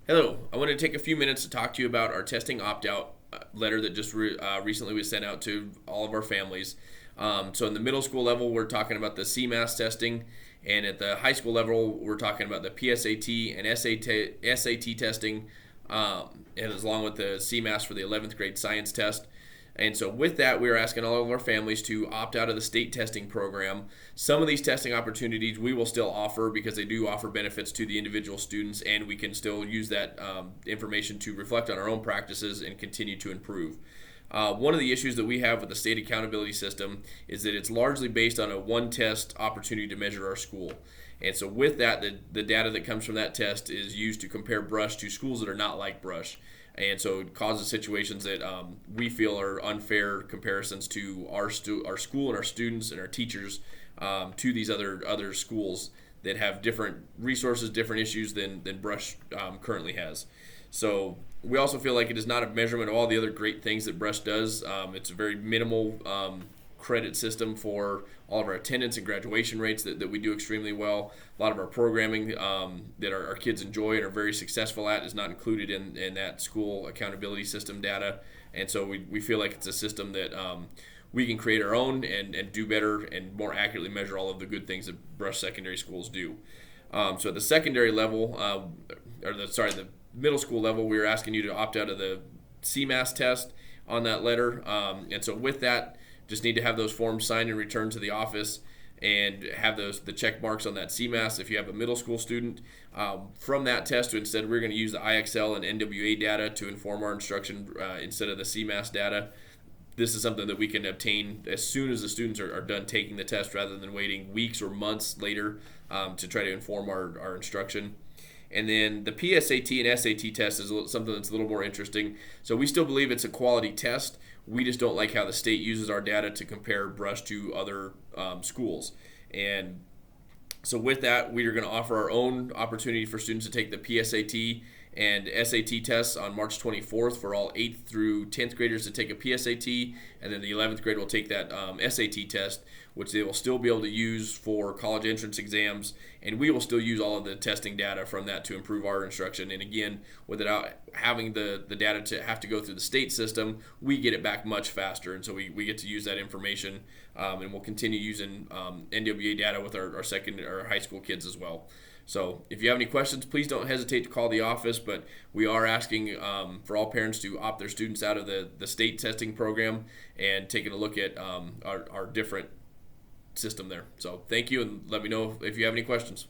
Hello, I wanted to take a few minutes to talk to you about our testing opt-out letter that just recently was sent out to all of our families. So in the middle school level, we're talking about the CMAS testing, and at the high school level, we're talking about the PSAT and SAT testing, and along with the CMAS for the 11th grade science test. And so, with that, we are asking all of our families to opt out of the state testing program. Some of these testing opportunities we will still offer because they do offer benefits to the individual students, and we can still use that information to reflect on our own practices and continue to improve. One of the issues that we have with the state accountability system is that it's largely based on a one test opportunity to measure our school. And so, with that, the data that comes from that test is used to compare Brush to schools that are not like Brush. And so it causes situations that we feel are unfair comparisons to our school and our students and our teachers to these other schools that have different resources, different issues than Brush currently has. So we also feel like it is not a measurement of all the other great things that Brush does. It's a very minimal credit system for all of our attendance and graduation rates that we do extremely well. A lot of our programming that our kids enjoy and are very successful at is not included in that school accountability system data. And so we feel like it's a system that we can create our own and do better and more accurately measure all of the good things that Brush Secondary Schools do. So at the secondary level, the middle school level, we are asking you to opt out of the CMAS test on that letter. And so with that, just need to have those forms signed and returned to the office and have the check marks on that CMAS if you have a middle school student. From that test, instead we're going to use the IXL and NWA data to inform our instruction instead of the CMAS data. This is something that we can obtain as soon as the students are done taking the test rather than waiting weeks or months later to try to inform our instruction. And then the PSAT and SAT test is something that's a little more interesting. So we still believe it's a quality test. We just don't like how the state uses our data to compare Brush to other schools. And so with that, we are going to offer our own opportunity for students to take the PSAT and SAT tests on March 24th for all 8th through 10th graders to take a PSAT, and then the 11th grade will take that SAT test, which they will still be able to use for college entrance exams, and we will still use all of the testing data from that to improve our instruction. And again, without having the data to have to go through the state system, we get it back much faster, and so we get to use that information, and we'll continue using NWA data with our high school kids as well. So if you have any questions, please don't hesitate to call the office, but we are asking for all parents to opt their students out of the state testing program and taking a look at our different system there. So thank you, and let me know if you have any questions.